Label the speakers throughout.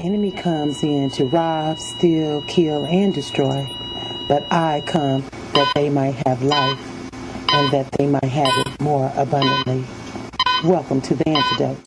Speaker 1: enemy comes in to rob, steal, kill, and destroy. But I come that they might have life and that they might have it more abundantly. Welcome to the Antidote.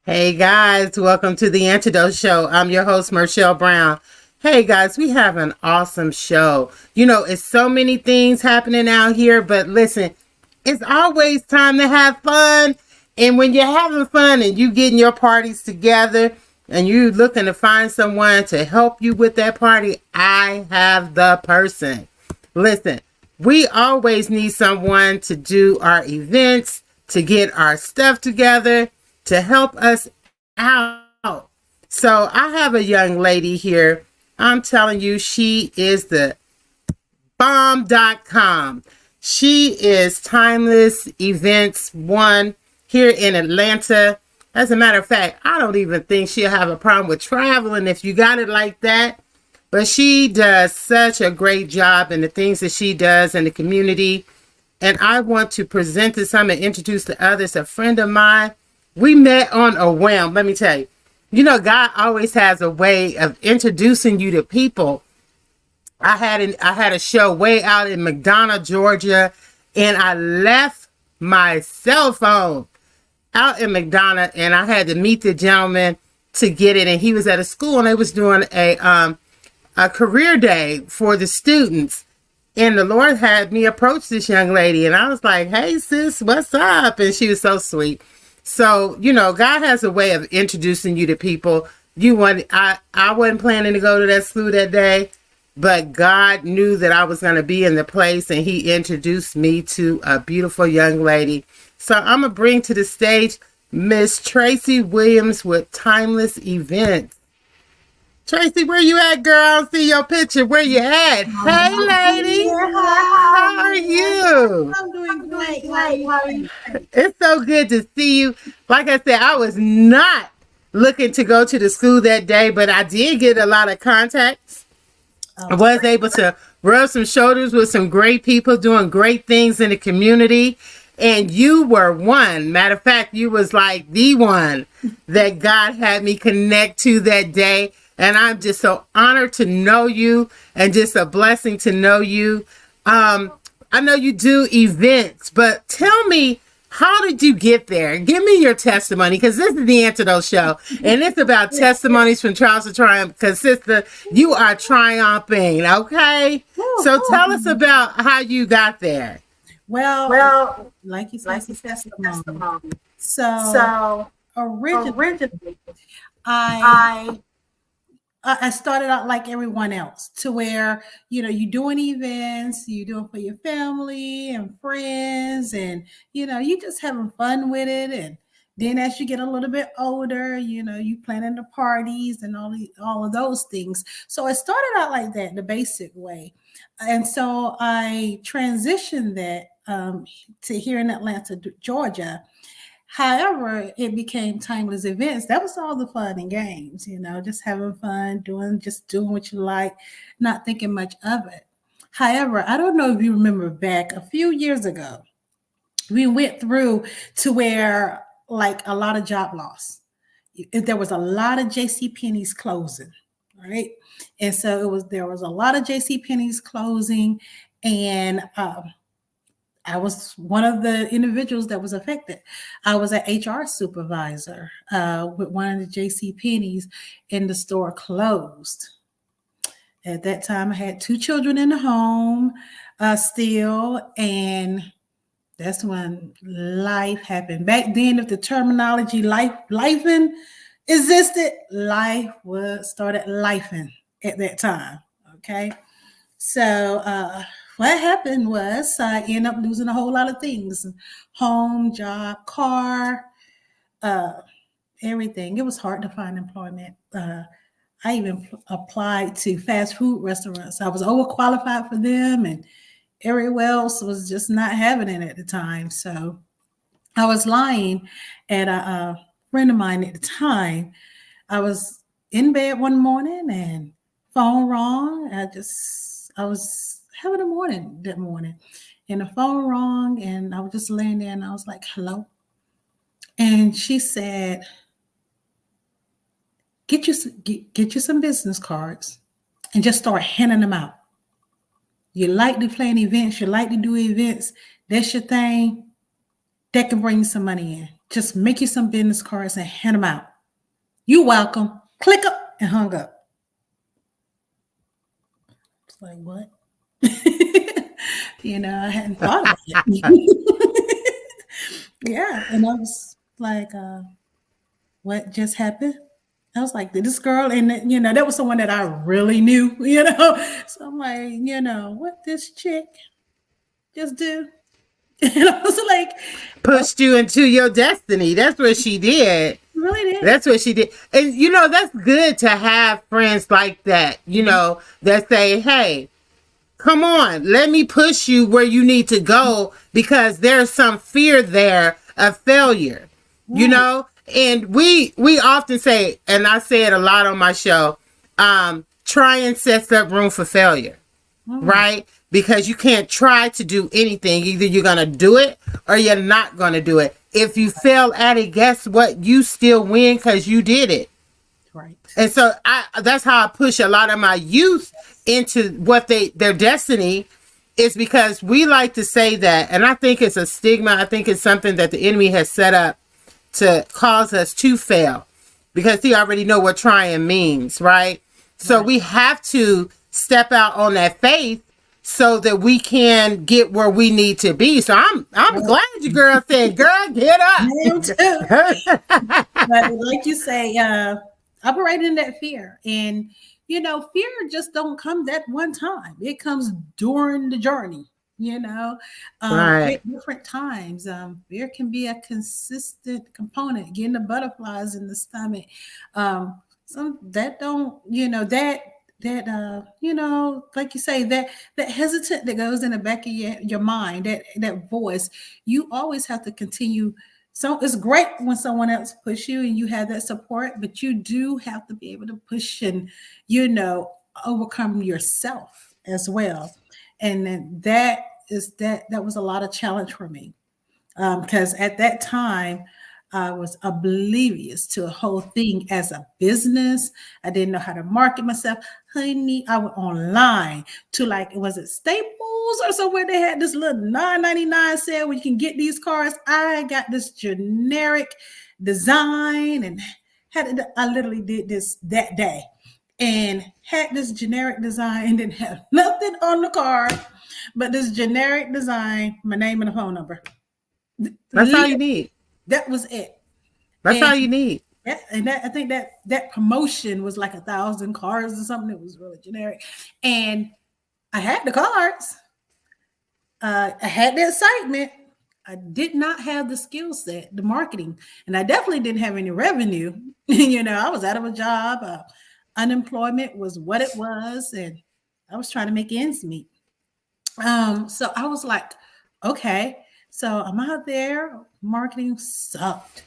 Speaker 2: Hey guys, welcome to the Antidote Show. I'm your host, Marshall Brown. Hey guys, we have an awesome show. You know, it's so many things happening out here, but listen, it's always time to have fun. And when you're having fun and you getting your parties together and you looking to find someone to help you with that party, I have the person. Listen, we always need someone to do our events, to get our stuff together, to help us out. So I have a young lady here. I'm telling you, she is the bomb.com. She is Timeless Events One here in Atlanta. As a matter of fact, I don't even think she'll have a problem with traveling if you got it like that. But she does such a great job in the things that she does in the community. And I want to present to some and introduce to others a friend of mine. We met on a whim. Let me tell you, you know, God always has a way of introducing you to people. I had a show way out in McDonough, Georgia, and I left my cell phone out in McDonough, and I had to meet the gentleman to get it. And he was at a school, and they was doing a career day for the students. And the Lord had me approach this young lady, and I was like, "Hey, sis, what's up?" And she was so sweet. So, you know, God has a way of introducing you to people. I wasn't planning to go to that school that day, but God knew that I was going to be in the place, and he introduced me to a beautiful young lady. So I'm going to bring to the stage Miss Tracey Williams with Timeless Events. Tracy, where you at, girl? I don't see your picture. Where you at? Hey, lady. How are you?
Speaker 3: I'm doing great. How are you?
Speaker 2: It's so good to see you. Like I said, I was not looking to go to the school that day, but I did get a lot of contacts. I was able to rub some shoulders with some great people doing great things in the community. And you were one. Matter of fact, you was like the one that God had me connect to that day. And I'm just so honored to know you and just a blessing to know you. I know you do events, but tell me, how did you get there? Give me your testimony, because this is the Antidote Show, and it's about testimonies from trials to triumph, because sister, you are triumphing, okay? So tell us about how you got there.
Speaker 3: Well, like you said, testimony. So originally, I started out like everyone else, to where, you know, you're doing events, you're doing for your family and friends, and, you know, you just having fun with it. And then as you get a little bit older, you know, you planning the parties and all of those things. So it started out like that, the basic way. And so I transitioned that to here in Atlanta, Georgia. However, it became Timeless Events. That was all the fun and games, you know, just having fun, doing what you like, not thinking much of it. However, I don't know if you remember back a few years ago, we went through to where like a lot of job loss. There was a lot of JCPenney's closing, right? And so there was a lot of JCPenney's closing, and I was one of the individuals that was affected. I was an HR supervisor with one of the JCPenney's, and the store closed. At that time, I had 2 children in the home still, and that's when life happened. Back then, if the terminology lifing existed, life started lifing at that time. Okay, so what happened was I ended up losing a whole lot of things: home, job, car, everything. It was hard to find employment. I even applied to fast food restaurants. I was overqualified for them, and everywhere else was just not having it at the time. So I was lying at a friend of mine at the time. I was in bed one morning and phone rang. I was having a morning that morning, and the phone rang, and I was just laying there, and I was like, "Hello," and she said, get you some business cards and just start handing them out. You like to plan events, you like to do events, that's your thing. That can bring you some money in. Just make you some business cards and hand them out. You welcome. Click up and hung up. It's like, what? I hadn't thought about it. Yeah. And I was like, what just happened? I was like, this girl, and that was someone that I really knew, So I'm like, what this chick just do? And I was like,
Speaker 2: pushed you into your destiny. That's what she did.
Speaker 3: Really did.
Speaker 2: That's what she did. And that's good to have friends like that, that say, hey, come on, let me push you where you need to go, because there's some fear there of failure, And we often say, and I say it a lot on my show, trying sets up room for failure, right? Because you can't try to do anything. Either you're going to do it or you're not going to do it. If you fail at it, guess what? You still win because you did it.
Speaker 3: Right.
Speaker 2: And so that's how I push a lot of my youth into what their destiny is, because we like to say that. And I think it's a stigma. I think it's something that the enemy has set up to cause us to fail, because he already know what trying means, right? So we have to step out on that faith so that we can get where we need to be. So I'm glad your girl said, girl, get up.
Speaker 3: Me too. But like you say, operating in that fear. And, fear just don't come that one time. It comes during the journey,
Speaker 2: Right.
Speaker 3: at different times. Fear can be a consistent component, getting the butterflies in the stomach. Some that don't, like you say, that hesitant that goes in the back of your mind, that voice, you always have to continue. So it's great when someone else push you and you have that support, but you do have to be able to push and, overcome yourself as well. And then that was a lot of challenge for me, because at that time, I was oblivious to the whole thing as a business. I didn't know how to market myself. Honey, I went online to was it Staples or somewhere? They had this little $9.99 sale where you can get these cards. I got this generic design and I literally did this that day and had this generic design and didn't have nothing on the card but this generic design, my name and a phone number.
Speaker 2: That's all you need.
Speaker 3: That was it.
Speaker 2: That's all you need.
Speaker 3: Yeah, and I think that promotion was like 1,000 cards or something. It was really generic. And I had the cards. I had the excitement. I did not have the skill set, the marketing. And I definitely didn't have any revenue. I was out of a job. Unemployment was what it was. And I was trying to make ends meet. So I was like, okay. So I'm out there, marketing sucked.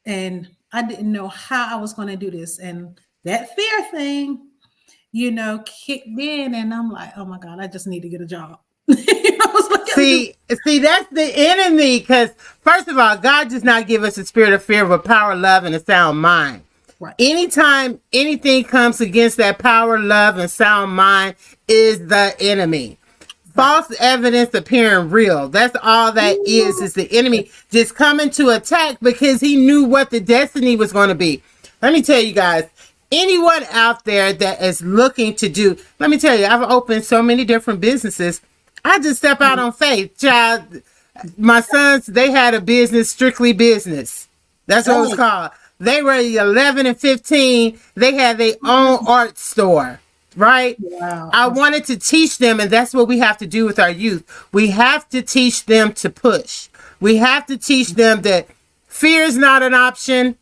Speaker 3: And I didn't know how I was going to do this. And that fear thing, kicked in. And I'm like, oh my God, I just need to get a job. See,
Speaker 2: that's the enemy. Because first of all, God does not give us a spirit of fear, but power, love, and a sound mind.
Speaker 3: Right.
Speaker 2: Anytime anything comes against that power, love, and sound mind is the enemy. False evidence appearing real. That's all that is the enemy just coming to attack because he knew what the destiny was going to be. Let me tell you guys, anyone out there that is looking to do, let me tell you, I've opened so many different businesses. I just step out on faith. Child, my sons, they had a business, Strictly Business. That's what it was called. They were 11 and 15. They had their own art store. Right?
Speaker 3: Wow.
Speaker 2: I wanted to teach them, and that's what we have to do with our youth. We have to teach them to push. We have to teach them that fear is not an option.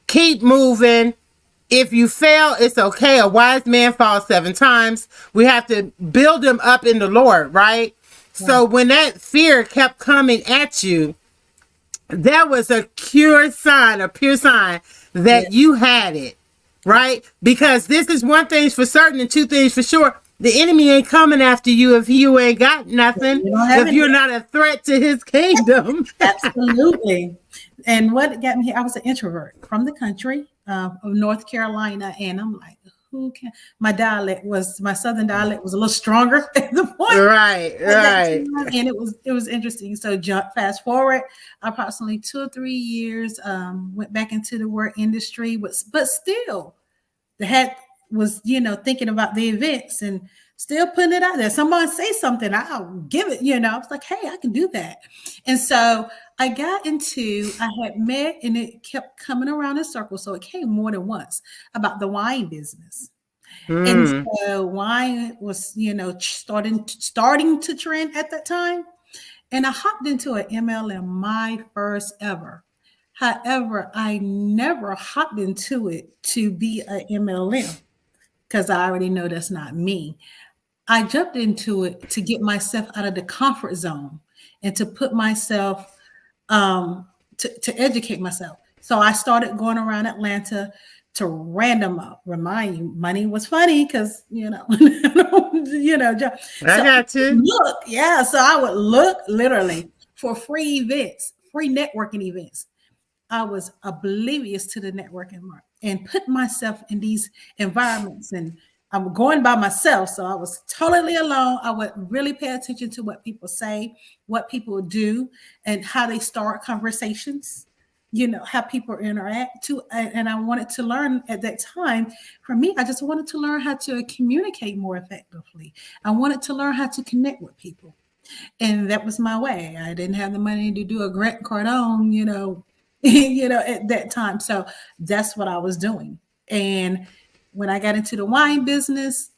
Speaker 2: Keep moving. If you fail, it's okay. A wise man falls 7 times. We have to build them up in the Lord, right? So when that fear kept coming at you, that was a pure sign that you had it, right? Because this is one thing for certain and two things for sure. The enemy ain't coming after you if you ain't got nothing, if you're not a threat to his kingdom.
Speaker 3: Absolutely. And what got me here, I was an introvert from the country of North Carolina. And I'm like, who can, my southern dialect was a little stronger at the point.
Speaker 2: Right.
Speaker 3: And it was interesting. So fast forward approximately 2 or 3 years, went back into the work industry, but still was, thinking about the events and still putting it out there. Somebody say something, I'll give it, I was like, hey, I can do that. And so I had met, and it kept coming around in circles. So it came more than once about the wine business. And so wine was, starting to trend at that time. And I hopped into an MLM, my first ever. However, I never hopped into it to be an MLM because I already know that's not me. I jumped into it to get myself out of the comfort zone and to put myself to educate myself. So I started going around Atlanta to remind you, money was funny because, I got to look. Yeah. So I would look literally for free events, free networking events. I was oblivious to the networking market and put myself in these environments, and I'm going by myself. So I was totally alone. I would really pay attention to what people say, what people do, and how they start conversations, how people interact too. And I wanted to learn at that time. For me, I just wanted to learn how to communicate more effectively. I wanted to learn how to connect with people. And that was my way. I didn't have the money to do a Grant Cardone, at that time. So that's what I was doing. And when I got into the wine business,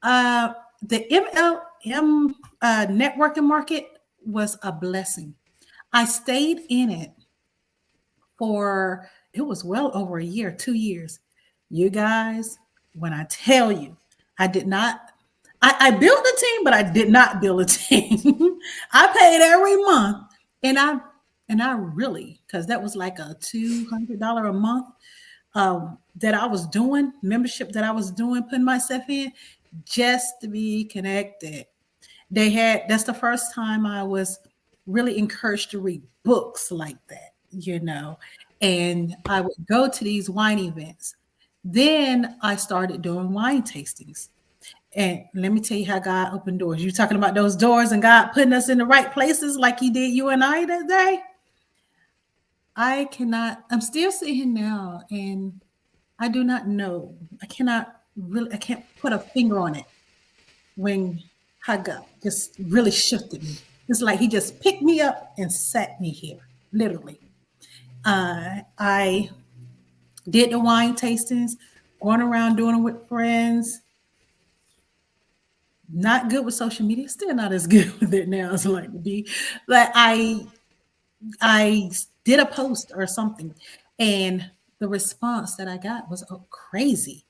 Speaker 3: the MLM networking market was a blessing. I stayed in it it was well over a year, 2 years. You guys, when I tell you, I did not, I built a team, but I did not build a team. I paid every month, and I really, because that was like a $200 a month that I was doing, membership that I was doing, putting myself in just to be connected. That's the first time I was really encouraged to read books like that, and I would go to these wine events. Then I started doing wine tastings. And let me tell you how God opened doors. You're talking about those doors and God putting us in the right places like he did you and I that day. I'm still sitting here now, and I do not know. I can't put a finger on it when how God just really shifted me. It's like he just picked me up and sat me here, literally. I did the wine tastings, going around doing them with friends. Not good with social media. Still not as good with it now as I like to be. But I did a post or something, and the response that I got was crazy.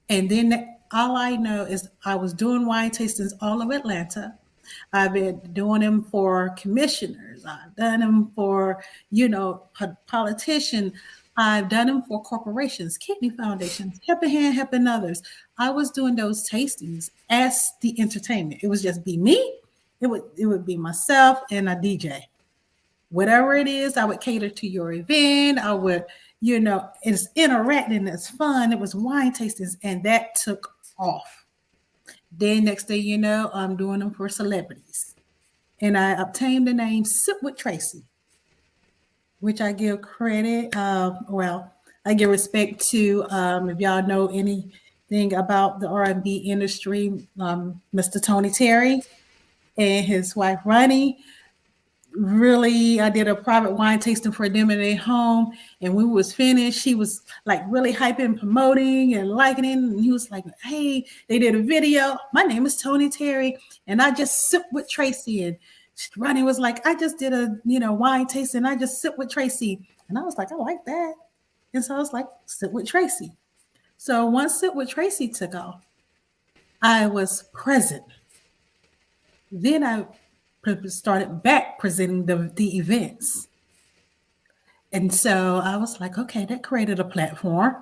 Speaker 3: And then all I know is I was doing wine tastings all over Atlanta. I've been doing them for commissioners. I've done them for, politicians. I've done them for corporations, kidney foundations, helping hand, helping others. I was doing those tastings as the entertainment. It was just be me. It would be myself and a DJ. Whatever it is, I would cater to your event. I would, it's interacting, it's fun. It was wine tastings, and that took off. Then next day, I'm doing them for celebrities. And I obtained the name Sip with Tracey, which I give credit. I give respect to, if y'all know anything about the R&B industry, Mr. Tony Terry and his wife, Ronnie. Really, I did a private wine tasting for them in their home, and when we was finished, he was like really hyping, promoting, and liking it. And he was like, "Hey, they did a video. My name is Tony Terry, and I just sip with Tracey." And Ronnie was like, "I just did a wine tasting. I just sip with Tracey," and I was like, "I like that." And so I was like, Sit with Tracey. So once Sit with Tracey took off, I was present. Then I started back presenting the events. And so I was like, okay, that created a platform.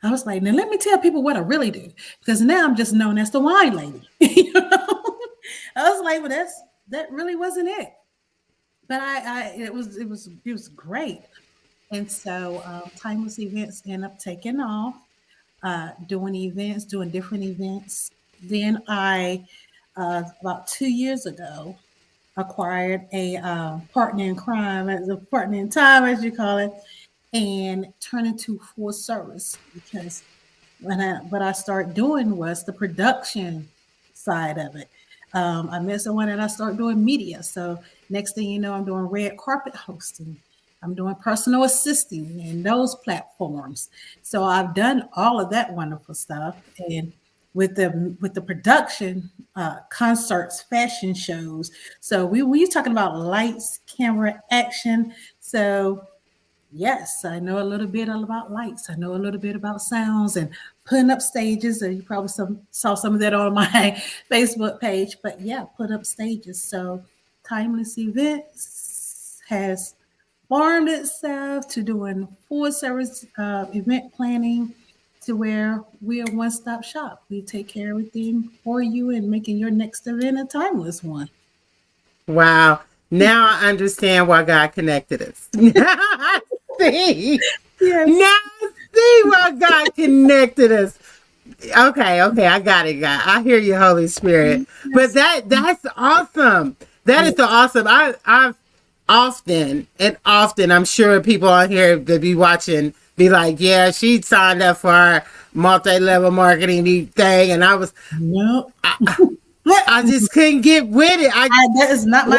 Speaker 3: I was like, now let me tell people what I really do, because now I'm just known as the wine lady. You know? I was like, well, that really wasn't it. But it was great. And so Timeless Events ended up taking off, doing different events. Then I, about 2 years ago, acquired a partner in crime, as a partner in time, as you call it, and turned into full service, because what I started doing was the production side of it. I met someone and I started doing media. So next thing you know, I'm doing red carpet hosting. I'm doing personal assisting in those platforms. So I've done all of that wonderful stuff. And with the production, concerts, fashion shows. So we talking about lights, camera, action. So yes, I know a little bit about lights. I know a little bit about sounds and putting up stages. And you probably saw some of that on my Facebook page. But yeah, put up stages. So Timeless Events has formed itself to doing full service event planning, to where we're a one-stop shop. We take care of everything for you and making your next event a timeless one.
Speaker 2: Wow. Now I understand why God connected us. See?
Speaker 3: Yes.
Speaker 2: Now I see why God connected us. Okay, I got it, God. I hear you, Holy Spirit. Yes. But that's awesome. That is so awesome. I've often, I'm sure people on here that be watching be like, yeah, she signed up for our multi-level marketing thing, and I was,
Speaker 3: nope.
Speaker 2: I just couldn't get with it.
Speaker 3: That is not my.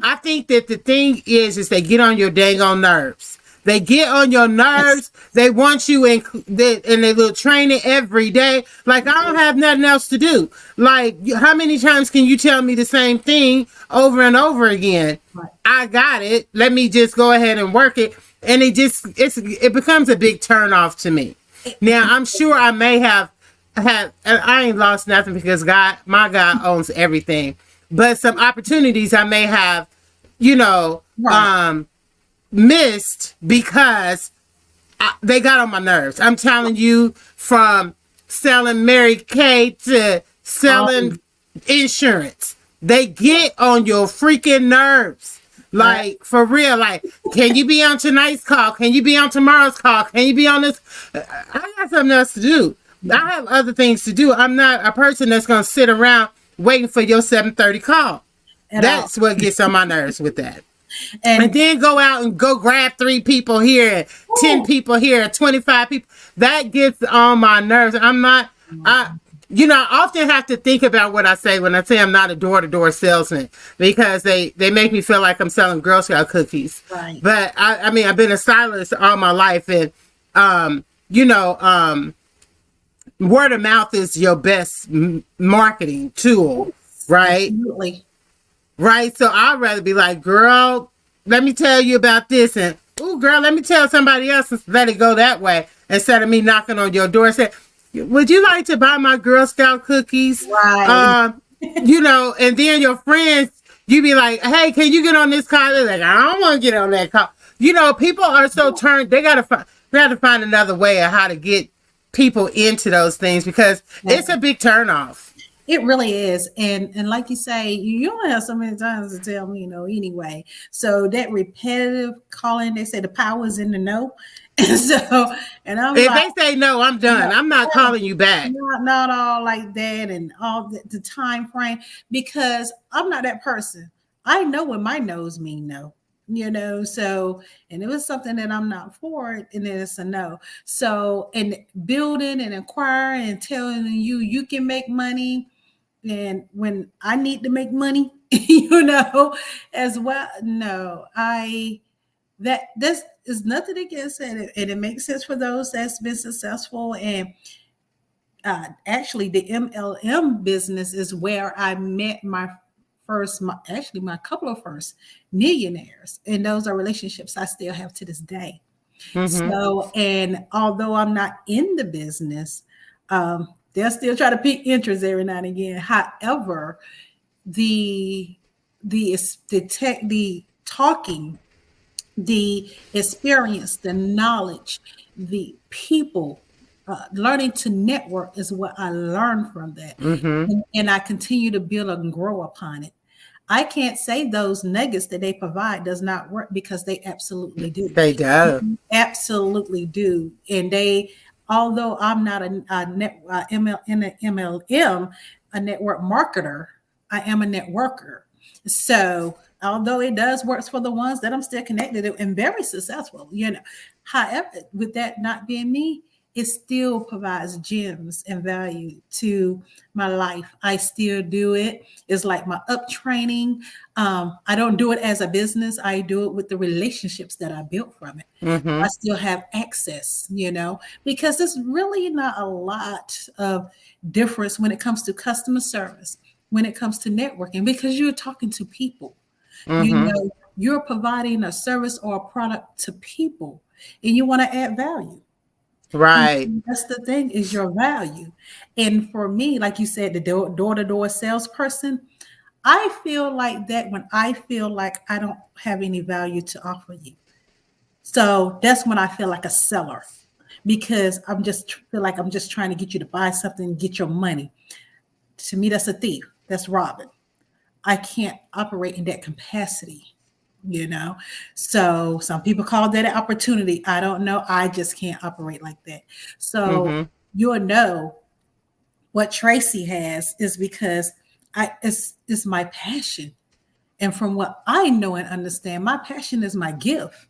Speaker 2: I think that the thing is they get on your dang on nerves. They get on your nerves. Yes. They want you and they will train it every day. Like, I don't have nothing else to do. Like, how many times can you tell me the same thing over and over again? Right. I got it. Let me just go ahead and work it. And it becomes a big turn off to me. Now, I'm sure I may have and I ain't lost nothing, because my God owns everything. But some opportunities I may have, right, missed because they got on my nerves. I'm telling you, from selling Mary Kay to selling insurance, they get on your freaking nerves. Like, for real, like, can you be on tonight's call? Can you be on tomorrow's call? Can you be on this? I got something else to do. I have other things to do. I'm not a person that's going to sit around waiting for your 7:30 call. That's what gets on my nerves with that. And then go out and go grab 3 people here, 10 people here, 25 people. That gets on my nerves. I often have to think about what I say when I say I'm not a door-to-door salesman, because they make me feel like I'm selling Girl Scout cookies. Right. But I mean, I've been a stylist all my life, and word of mouth is your best marketing tool, right?
Speaker 3: Absolutely.
Speaker 2: Right. So I'd rather be like, girl, let me tell you about this, and ooh, girl, let me tell somebody else, and let it go that way, instead of me knocking on your door and saying, would you like to buy my Girl Scout cookies? Right. And then your friends, you be like, hey, can you get on this call? They're like, I don't want to get on that call. People are so turned. They got to find another way of how to get people into those things, because it's a big turnoff.
Speaker 3: It really is. And like you say, you only have so many times to tell me, anyway. So that repetitive calling, they say the power's in the no. And so, and I'm
Speaker 2: if they say no, I'm done. I'm not calling you back.
Speaker 3: Not all like that, and all the time frame, because I'm not that person. I know when my no's mean no. So, and it was something that I'm not for, and then it's a no. So, and building and acquiring and telling you can make money, and when I need to make money, as well. No, this is nothing against it, and it makes sense for those that's been successful. And actually, the MLM business is where I met my couple of first millionaires, and those are relationships I still have to this day.
Speaker 2: Mm-hmm.
Speaker 3: So, and although I'm not in the business, they'll still try to pique interest every now and again. However, the the talking, the experience, the knowledge, the people, learning to network is what I learned from that.
Speaker 2: Mm-hmm.
Speaker 3: And I continue to build and grow upon it. I can't say those nuggets that they provide does not work, because they absolutely do.
Speaker 2: They do.
Speaker 3: Absolutely do. And they, although I'm not in a MLM, a network marketer, I am a networker. So although it does works for the ones that I'm still connected to and very successful, however, with that not being me, it still provides gems and value to my life. I still do it. It's like my up training. I don't do it as a business. I do it with the relationships that I built from it.
Speaker 2: Mm-hmm.
Speaker 3: I still have access, because there's really not a lot of difference when it comes to customer service, when it comes to networking, because you're talking to people.
Speaker 2: Mm-hmm.
Speaker 3: You're providing a service or a product to people, and you want to add value.
Speaker 2: Right.
Speaker 3: That's the thing, is your value. And for me, like you said, the door-to-door salesperson, I feel like that when I feel like I don't have any value to offer you. So that's when I feel like a seller, because I'm just feel like I'm just trying to get you to buy something, get your money. To me, that's a thief. That's robbing. I can't operate in that capacity. So some people call that an opportunity. I don't know. I just can't operate like that. So
Speaker 2: Mm-hmm.
Speaker 3: you'll know what Tracey has is because it's my passion. And from what I know and understand, my passion is my gift.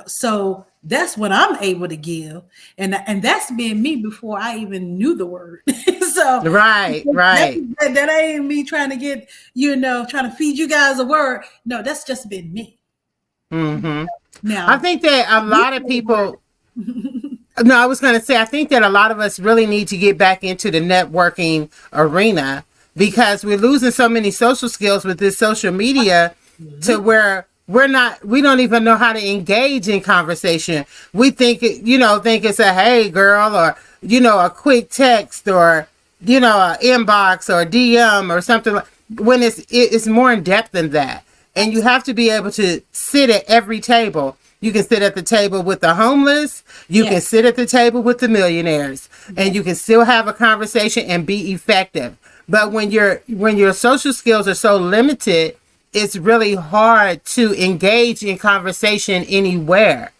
Speaker 3: So that's what I'm able to give. And that's been me before I even knew the word. So
Speaker 2: Right.
Speaker 3: that ain't me trying to get, trying to feed you guys a word. No, that's just been me.
Speaker 2: Mm-hmm.
Speaker 3: Now,
Speaker 2: I think that a lot of people. No, I was going to say, I think that a lot of us really need to get back into the networking arena, because we're losing so many social skills with this social media to where we don't even know how to engage in conversation. We think it's a hey girl, or, a quick text, or, a inbox or DM or something, when it's more in depth than that. And you have to be able to sit at every table. You can sit at the table with the homeless. You can sit at the table with the millionaires, and you can still have a conversation and be effective. But when your social skills are so limited, it's really hard to engage in conversation anywhere.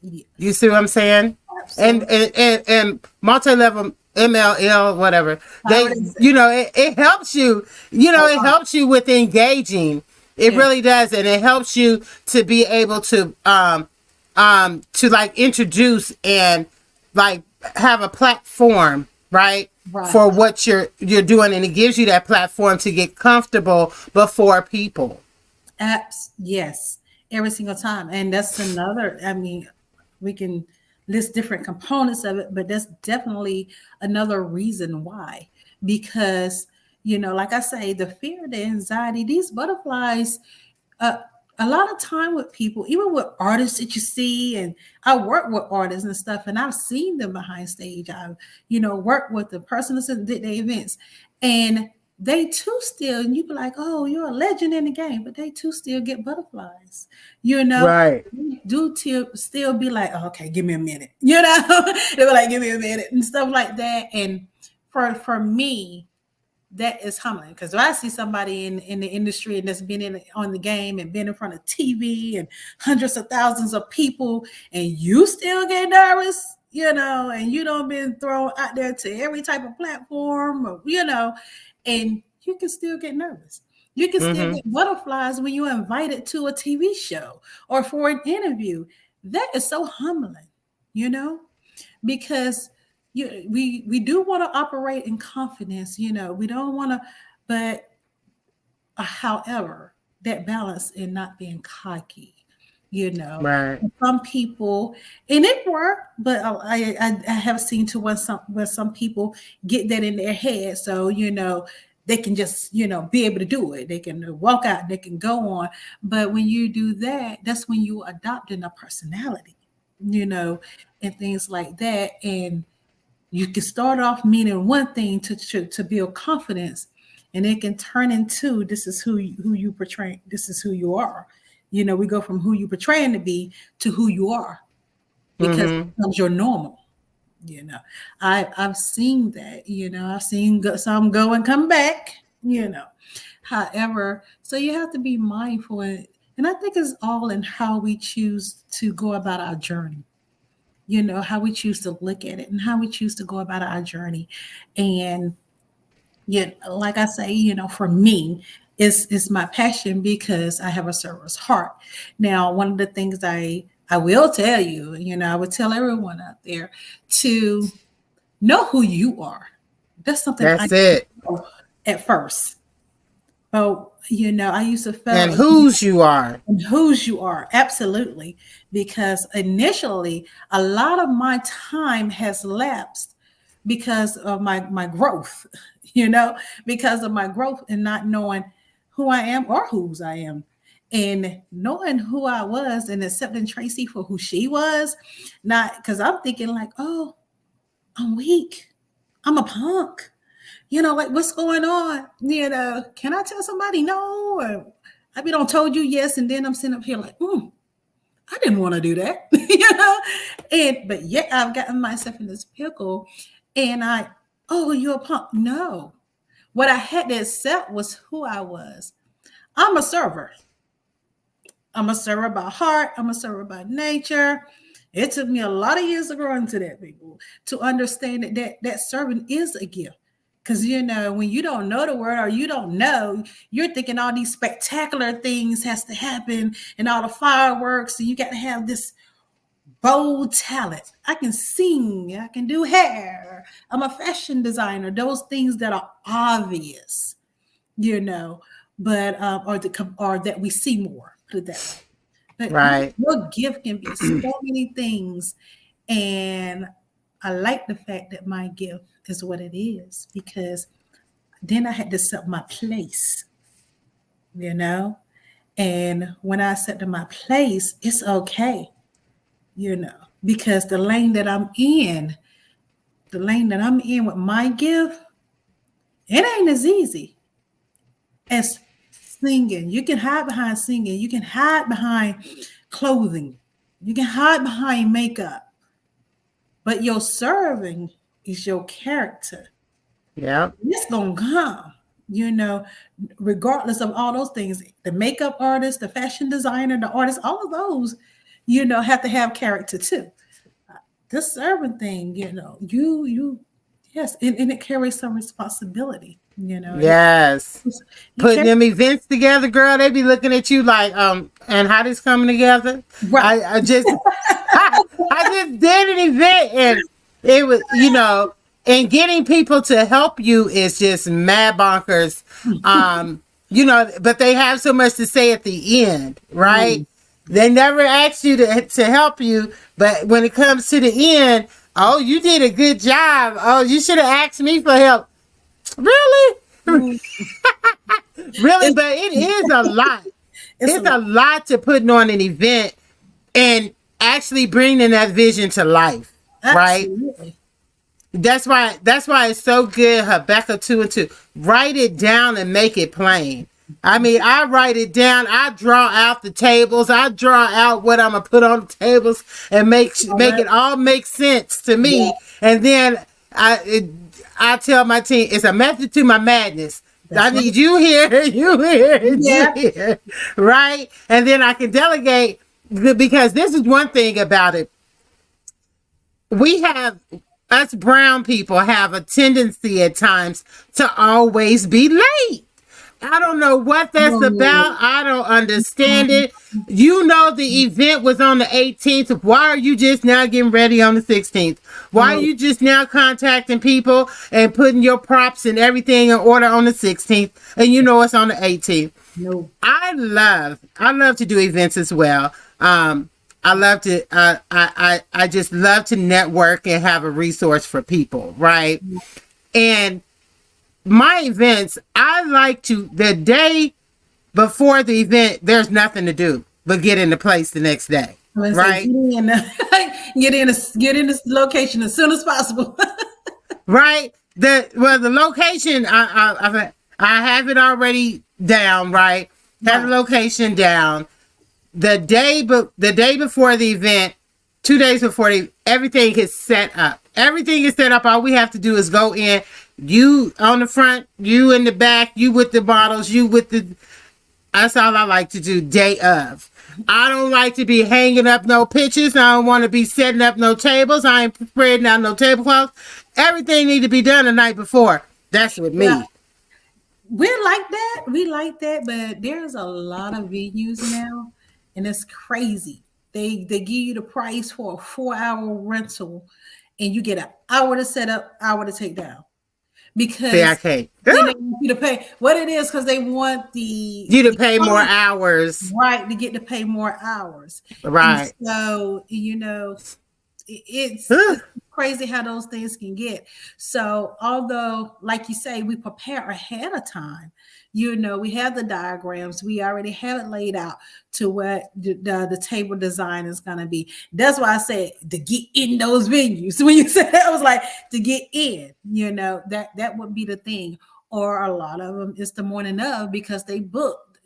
Speaker 3: yes.
Speaker 2: You see what I'm saying? And multi-level MLL, whatever. It helps you. It helps you with engaging. It really does, and it helps you to be able to like introduce and like have a platform, right? For what you're doing, and it gives you that platform to get comfortable before people.
Speaker 3: Yes, every single time. And that's another, we can list different components of it, but that's definitely another reason why. Because, like I say, the fear, the anxiety, these butterflies, a lot of time with people, even with artists that you see, and I work with artists and stuff, and I've seen them behind stage. I've, worked with the person that did the events, and they too still, and you be like, oh, you're a legend in the game, but they too still get butterflies,
Speaker 2: Right.
Speaker 3: do still be like, oh, okay, give me a minute, they were like, give me a minute and stuff like that. And for me, that is humbling, because if I see somebody in the industry and that's been on the game and been in front of TV and hundreds of thousands of people, and you still get nervous, and you don't been thrown out there to every type of platform, or, and you can still get nervous. You can still get butterflies when you're invited to a TV show or for an interview. That is so humbling, because we do want to operate in confidence, we don't want to, but however, that balance in not being cocky,
Speaker 2: Right.
Speaker 3: some people, and it worked, but I have seen to where some people get that in their head, so they can just be able to do it. They can walk out, they can go on. But when you do that, that's when you adopting a personality. you know, and things like that. And you can start off meaning one thing to build confidence, and it can turn into this is who you portray. This is who you are. You know, we go from who you portraying to be to who you are because it becomes your normal. You know, I've seen that. You know, I've seen some go and come back. You know, however, so you have to be mindful, and I think it's all in how we choose to go about our journey. You know, how we choose to look at it and how we choose to go about our journey. And yet, like I say, you know, for me, it's my passion because I have a server's heart. Now, one of the things I will tell you, you know, I would tell everyone out there to know who you are. That's something
Speaker 2: That's it.
Speaker 3: Know at first. But, you know, I used to feel
Speaker 2: and whose you are.
Speaker 3: And whose you are. Absolutely. Because initially, a lot of my time has lapsed because of my growth, you know, because of my growth and not knowing who I am or whose I am. And knowing who I was and accepting Tracey for who she was, not because I'm thinking like, oh, I'm weak. I'm a punk. You know, like what's going on? You know, can I tell somebody no? Or I be don't told you yes, and then I'm sitting up here like, I didn't want to do that, you know. And but yet I've gotten myself in this pickle, and you're a punk. No, what I had to accept was who I was. I'm a server. I'm a server by heart. I'm a server by nature. It took me a lot of years to grow into that, people, to understand that serving is a gift. Because, you know, when you don't know the word or you don't know, you're thinking all these spectacular things has to happen and all the fireworks. And you got to have this bold talent. I can sing. I can do hair. I'm a fashion designer. Those things that are obvious, you know, but or that we see more. Put it that way. But
Speaker 2: right.
Speaker 3: Your gift can be so many things. And I like the fact that my gift is what it is, because then I had to set my place, you know, and when I set to my place, it's okay, you know, because the lane that I'm in with my gift, it ain't as easy as singing. You can hide behind singing. You can hide behind clothing. You can hide behind makeup. But your serving is your character.
Speaker 2: Yeah.
Speaker 3: It's going to come, you know, regardless of all those things. The makeup artist, the fashion designer, the artist, all of those, you know, have to have character too. The serving thing, you know, yes, and it carries some responsibility, you know.
Speaker 2: Yes. Putting them events together, girl, they be looking at you like, and how this coming together? Right. I just did an event, and it was, you know, and getting people to help you is just mad bonkers. You know, but they have so much to say at the end, right? They never ask you to help you, but when it comes to the end, oh, you did a good job. Oh, you should have asked me for help. Really? Really? But it is a lot. It's a lot to putting on an event and actually bringing that vision to life. Absolutely. Right? That's why it's so good, Habakkuk 2 and 2. Write it down and make it plain. I mean, I write it down. I draw out the tables. I draw out what I'm gonna put on the tables and make it all make sense to me. Yeah. And then I tell my team it's a method to my madness. I need you here, you here, you here, right? And then I can delegate, because this is one thing about it. Us brown people have a tendency at times to always be late. I don't know what that's about. I don't understand it. You know, the event was on the 18th. Why are you just now getting ready on the 16th? Why are you just now contacting people and putting your props and everything in order on the 16th? And you know it's on the 18th. No. I love to do events as well. I love to, I just love to network and have a resource for people, right? And my events, I like to, the day before the event, there's nothing to do but get into place the next day.
Speaker 3: I'm gonna say
Speaker 2: right?
Speaker 3: get in this location as soon as possible.
Speaker 2: Right. The location, I have it already down. Right. Have the location down. The day before the event, 2 days before everything is set up. Everything is set up. All we have to do is go in. You on the front, you in the back, you with the bottles, you with the. That's all I like to do day of. I don't like to be hanging up no pictures. I don't want to be setting up no tables. I ain't spreading out no tablecloths. Everything need to be done the night before. That's with me.
Speaker 3: Yeah. We like that, but there's a lot of venues now, and it's crazy. They give you the price for a 4-hour rental, and you get an hour to set up, hour to take down. Because
Speaker 2: they
Speaker 3: want you to pay what it is, because they want you
Speaker 2: to pay more hours,
Speaker 3: right? To get to pay more hours,
Speaker 2: right?
Speaker 3: And so it's crazy how those things can get. So although, like you say, we prepare ahead of time, we have the diagrams, we already have it laid out to what the table design is going to be. That's why I said to get in those venues. When you said that, I was like, to get in, that would be the thing. Or a lot of them is the morning of, because they booked,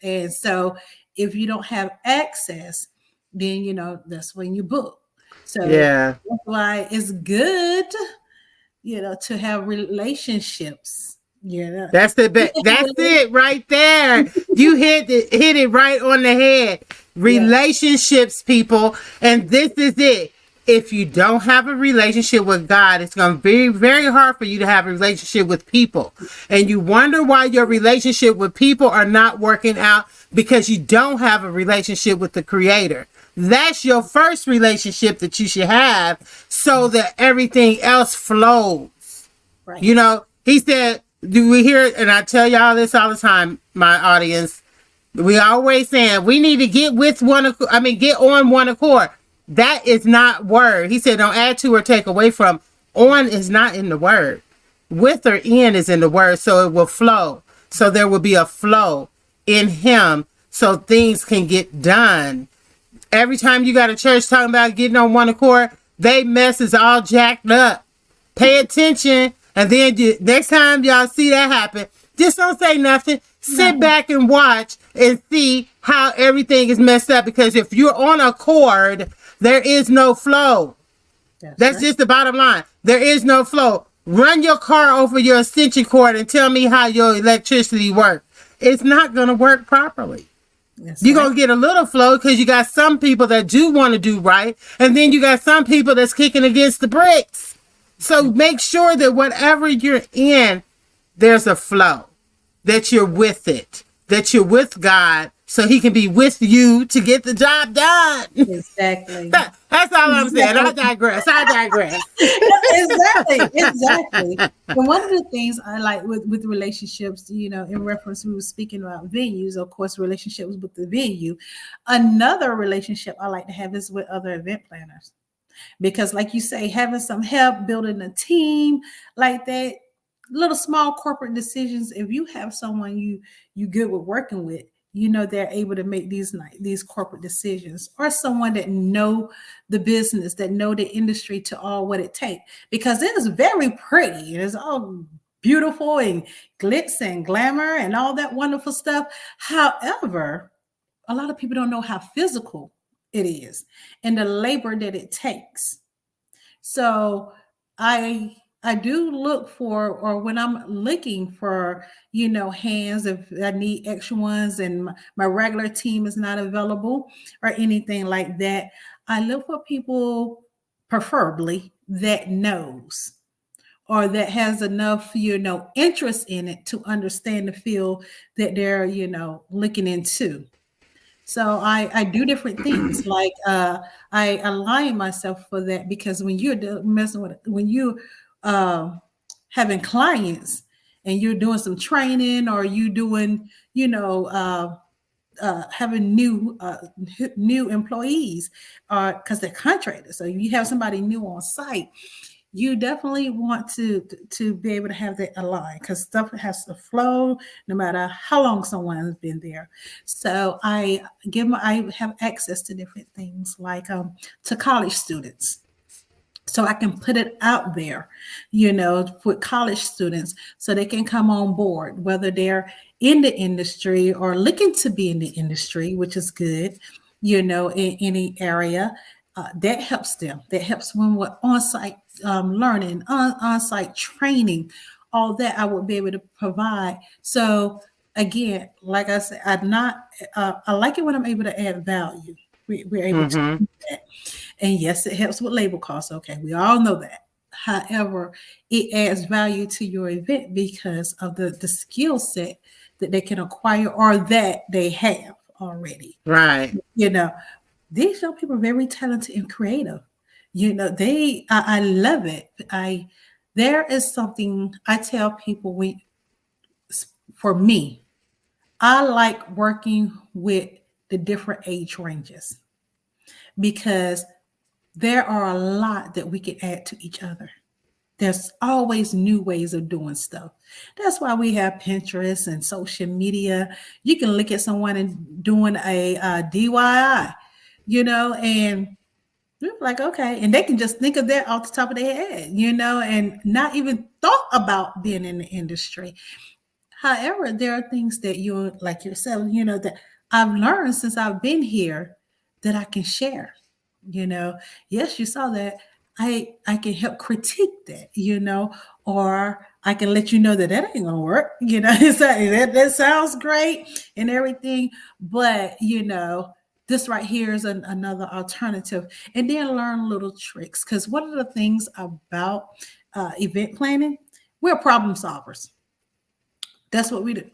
Speaker 3: and so if you don't have access, then that's when you book. So
Speaker 2: yeah,
Speaker 3: that's why it's good, to have relationships. Yeah,
Speaker 2: that's the best. That's it right there. You hit it right on the head. Relationships, people, and this is it. If you don't have a relationship with God, it's going to be very hard for you to have a relationship with people. And you wonder why your relationship with people are not working out, because you don't have a relationship with the Creator. That's your first relationship that you should have, so that everything else flows. Right. He said, do we hear it? And I tell y'all this all the time, my audience. We always saying we need to get on one accord. That is not word. He said, don't add to or take away from. On is not in the word. With or in is in the word, so it will flow. So there will be a flow in him, so things can get done. Every time you got a church talking about getting on one accord, they mess is all jacked up. Pay attention, and then next time y'all see that happen, just don't say nothing. Sit back and watch and see how everything is messed up. Because if you're on accord, there is no flow. That's right. Just the bottom line. There is no flow. Run your car over your extension cord and tell me how your electricity works. It's not going to work properly. You're going to get a little flow because you got some people that do want to do right. And then you got some people that's kicking against the bricks. So make sure that whatever you're in, there's a flow, that you're with it, that you're with God, so he can be with you to get the job done.
Speaker 3: Exactly.
Speaker 2: That's all I'm saying. I digress.
Speaker 3: Exactly. And one of the things I like with relationships, in reference, we were speaking about venues, of course, relationships with the venue. Another relationship I like to have is with other event planners. Because like you say, having some help, building a team like that, little small corporate decisions, if you have someone you good with working with, they're able to make these corporate decisions, or someone that know the business, that know the industry to all what it takes, because it is very pretty. It is all beautiful and glitz and glamour and all that wonderful stuff. However, a lot of people don't know how physical it is and the labor that it takes. So I do look for, or when I'm looking for, hands, if I need extra ones and my regular team is not available or anything like that, I look for people preferably that knows, or that has enough, interest in it to understand the field that they're, looking into. So I do different things, like I align myself for that, because when you're messing with, when you having clients and you're doing some training, or you doing, having new employees, because they're contractors. So you have somebody new on site, you definitely want to be able to have that aligned, because stuff has to flow no matter how long someone's been there. So I have access to different things, like to college students, so I can put it out there, with college students, so they can come on board, whether they're in the industry or looking to be in the industry, which is good, in any area. That helps them. That helps them with on-site learning, on-site training, all that I would be able to provide. So again, like I said, I like it when I'm able to add value. We're able to do that. And yes, it helps with labor costs. Okay, we all know that. However, it adds value to your event because of the skill set that they can acquire or that they have already.
Speaker 2: Right.
Speaker 3: These young people are very talented and creative. I love it. There is something I tell people, for me, I like working with the different age ranges, because there are a lot that we can add to each other. There's always new ways of doing stuff. That's why we have Pinterest and social media. You can look at someone and doing a DIY, and we're like, okay. And they can just think of that off the top of their head, and not even thought about being in the industry. However, there are things that you, like yourself, that I've learned since I've been here that I can share. Yes, you saw that. I can help critique that, or I can let you know that ain't gonna work. That sounds great and everything, but this right here is another alternative. And then learn little tricks, because one of the things about event planning, we're problem solvers. That's what we do.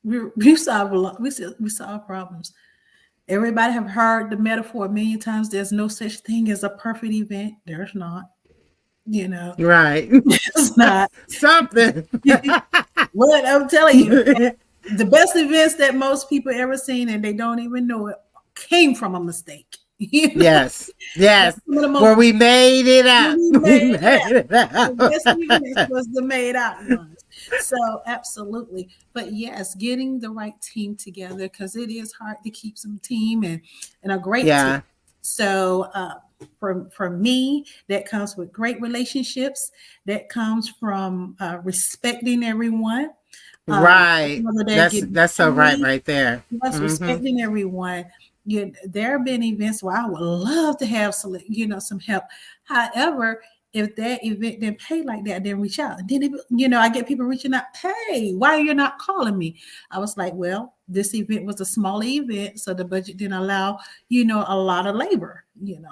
Speaker 3: We solve a lot. We solve problems. Everybody have heard the metaphor a million times. There's no such thing as a perfect event. There's not.
Speaker 2: Right.
Speaker 3: It's not.
Speaker 2: Something.
Speaker 3: What I'm telling you, the best events that most people ever seen, and they don't even know it, came from a mistake.
Speaker 2: Yes. Where we made it out.
Speaker 3: We made it out. The best events was the made out ones. So absolutely. But yes, getting the right team together, because it is hard to keep some team and a great team. So for me, that comes with great relationships. That comes from respecting everyone.
Speaker 2: Right. That's so right there.
Speaker 3: Yes, respecting everyone. There have been events where I would love to have some help. However, if that event didn't pay like that, then reach out. And then, I get people reaching out, hey, why are you not calling me? I was like, well, this event was a small event, so the budget didn't allow, a lot of labor,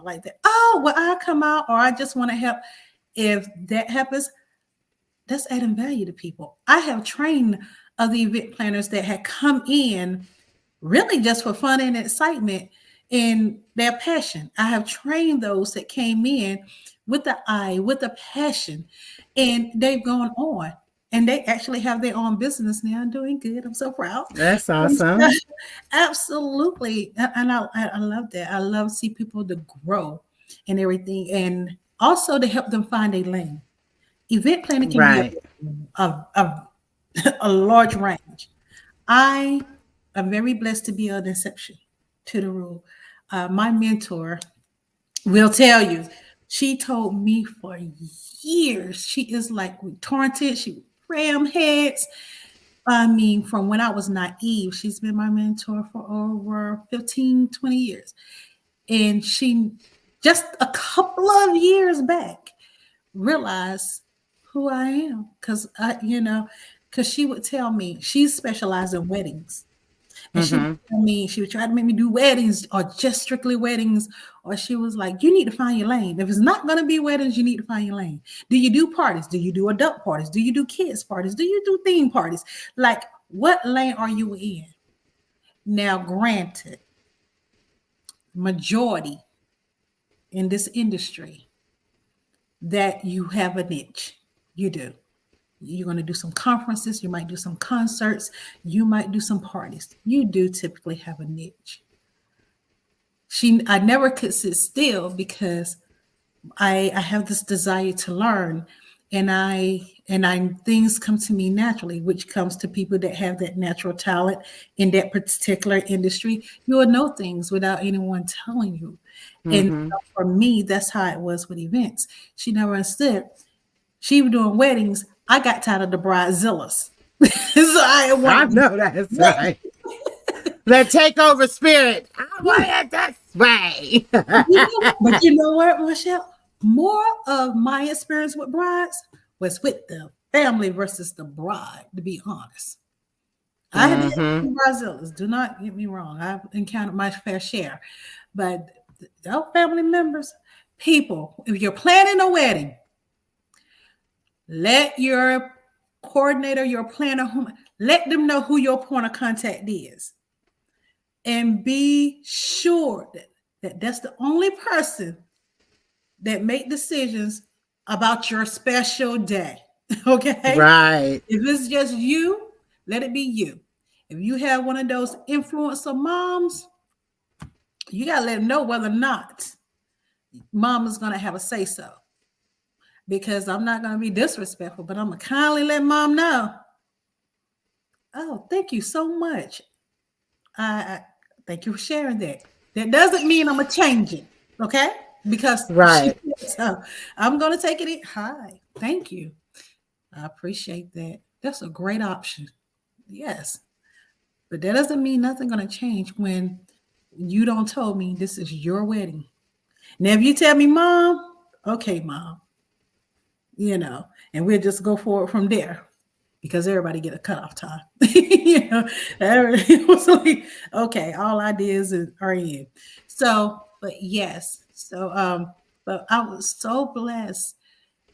Speaker 3: like that. Oh, well, I'll come out, or I just want to help. If that happens, that's adding value to people. I have trained other event planners that had come in really just for fun and excitement and their passion. I have trained those that came in with the eye, with the passion, and they've gone on, and they actually have their own business now, doing good. I'm so proud.
Speaker 2: That's awesome.
Speaker 3: Absolutely. And I love that. I love to see people to grow and everything, and also to help them find a lane. Event planning can be a large range. I am very blessed to be an exception to the rule. My mentor will tell you, she told me for years, she is like taunted, she would ram heads. I mean, from when I was naive, she's been my mentor for over 15, 20 years. And she, just a couple of years back, realized who I am. Because she would tell me, she specialized in weddings. And she would try to make me do weddings, or just strictly weddings. Or she was like, you need to find your lane. If it's not going to be weddings, you need to find your lane. Do you do parties? Do you do adult parties? Do you do kids parties? Do you do theme parties? Like, what lane are you in? Now, granted, majority in this industry that you have a niche. You do. You're going to do some conferences. You might do some concerts. You might do some parties. You do typically have a niche. I never could sit still, because I have this desire to learn, and I things come to me naturally, which comes to people that have that natural talent in that particular industry. You will know things without anyone telling you. And
Speaker 2: Mm-hmm.
Speaker 3: so for me, that's how it was with events. She never understood. She was doing weddings. I got tired of the bridezillas. So I
Speaker 2: I
Speaker 3: want
Speaker 2: know that's right. The takeover spirit. I want it this way.
Speaker 3: but you know what, Michelle? More of my experience with brides was with the family versus the bride, to be honest. I had
Speaker 2: Mm-hmm.
Speaker 3: bridezillas. Do not get me wrong. I've encountered my fair share. But our family members, people, if you're planning a wedding, let your coordinator, your planner, let them know who your point of contact is. And be sure that that's the only person that make decisions about your special day. Okay?
Speaker 2: Right.
Speaker 3: If it's just you, let it be you. If you have one of those influencer moms, you got to let them know whether or not mom is going to have a say so. Because I'm not going to be disrespectful, but I'm going to kindly let mom know. Oh, thank you so much. I thank you for sharing that. That doesn't mean I'm going to change it. Okay? Because
Speaker 2: Right.
Speaker 3: so I'm going to take it in. Hi. Thank you. I appreciate that. That's a great option. Yes. But that doesn't mean nothing's going to change when you don't tell me this is your wedding. Now, if you tell me, Mom, okay, Mom, and we'll just go forward from there because everybody get a cutoff time. It was like, okay, all ideas are in. So, but yes. So, but I was so blessed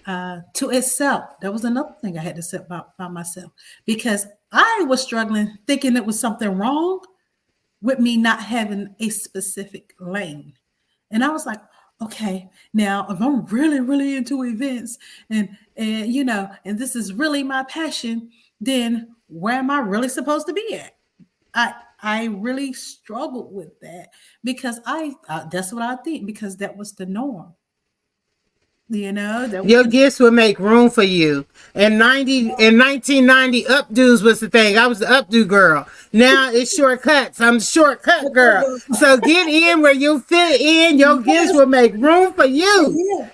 Speaker 3: to accept. That was another thing I had to accept by myself because I was struggling thinking it was something wrong with me not having a specific lane. And I was like, okay, now if I'm really, really into events and and this is really my passion, then where am I really supposed to be at? I really struggled with that because that's what I think because that was the norm. That
Speaker 2: Your
Speaker 3: was
Speaker 2: gifts will make room for you. In 1990, updos was the thing. I was the updo girl. Now it's shortcuts. I'm the shortcut girl. So get in where you fit in. Your gifts will make room for you.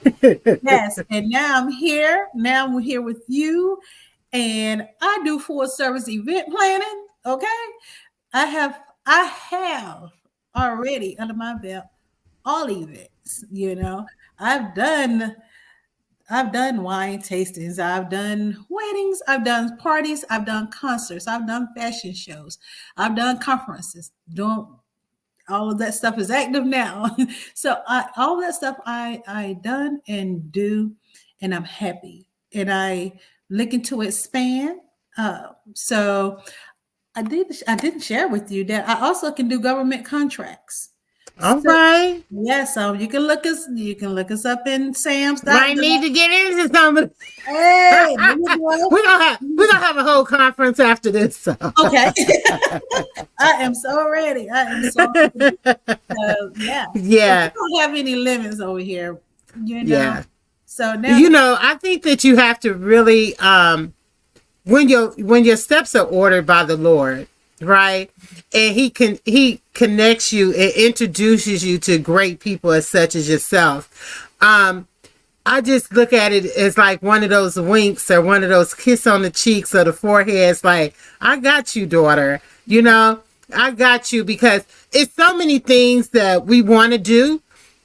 Speaker 3: Yes. And now I'm here. Now I'm here with you. And I do full service event planning. Okay. I have already under my belt all events. I've done wine tastings, I've done weddings, I've done parties, I've done concerts, I've done fashion shows, I've done conferences. All of that stuff is active now. So all that stuff I done and do, and I'm happy. And I looking to expand. So I didn't share with you that I also can do government contracts.
Speaker 2: All
Speaker 3: So,
Speaker 2: right.
Speaker 3: yeah, so you can look us up in Sam's.
Speaker 2: Might need to get into something.
Speaker 3: Hey,
Speaker 2: We're gonna have a whole conference after this. So.
Speaker 3: Okay. I am so ready. Yeah.
Speaker 2: Yeah.
Speaker 3: So we don't have any limits over here.
Speaker 2: Yeah.
Speaker 3: So now
Speaker 2: I think that you have to really when your steps are ordered by the Lord, right? And he connects you and introduces you to great people as such as yourself. I just look at it as like one of those winks or one of those kiss on the cheeks or the foreheads, like, I got you, daughter. I got you, because it's so many things that we want to do,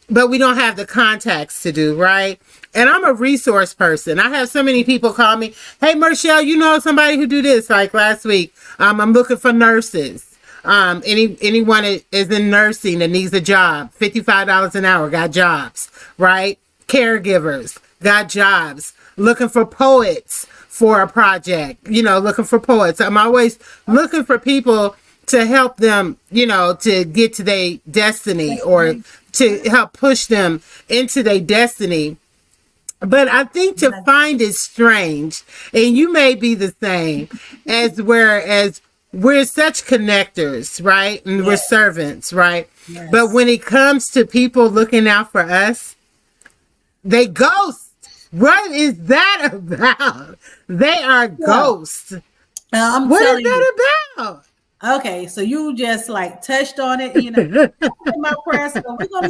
Speaker 2: but we don't have the contacts to do, right? And I'm a resource person. I have so many people call me, hey, Marshall, you know somebody who do this? Like last week, I'm looking for nurses. Anyone is in nursing that needs a job, $55 an hour, got jobs, right? Caregivers, got jobs. Looking for poets for a project, looking for poets. I'm always looking for people to help them, to get to their destiny or to help push them into their destiny. But I think to find it strange, and you may be the same, whereas we're such connectors, right? And we're servants, right? Yes. But when it comes to people looking out for us, They ghost. What is that about? They are ghosts. What is that about?
Speaker 3: Okay, so you just like touched on it, you know. In my prayer, so we're gonna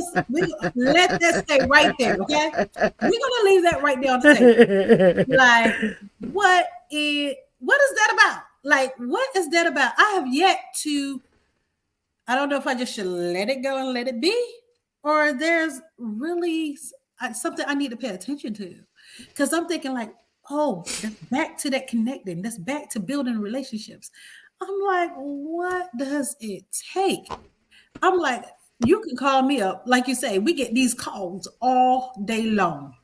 Speaker 3: let that stay right there, okay? We're gonna leave that right there on the table. Like, what is that about? Like, what is that about? I have yet to. I don't know if I just should let it go and let it be, or there's really something I need to pay attention to, because I'm thinking like, oh, that's back to that connecting. That's back to building relationships. I'm like, what does it take? I'm like, you can call me up. Like you say, we get these calls all day long.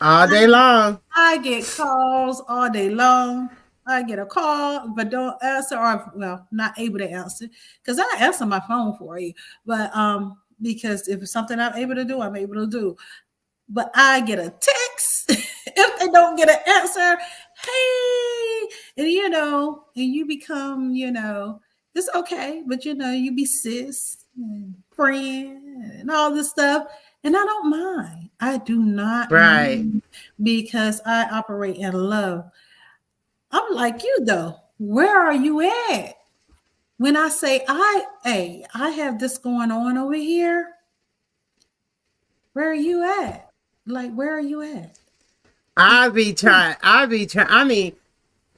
Speaker 2: All day long.
Speaker 3: I get calls all day long. I get a call, but don't answer, or well, not able to answer, because I answer my phone for you. But because if it's something I'm able to do, I'm able to do. But I get a text if they don't get an answer. Hey, and and you become, it's okay, but you be sis and friend and all this stuff. And I don't mind. I do not mind, because I operate in love. I'm like you though. Where are you at? When I say I have this going on over here, where are you at? Like, where are you at?
Speaker 2: I be trying. I mean,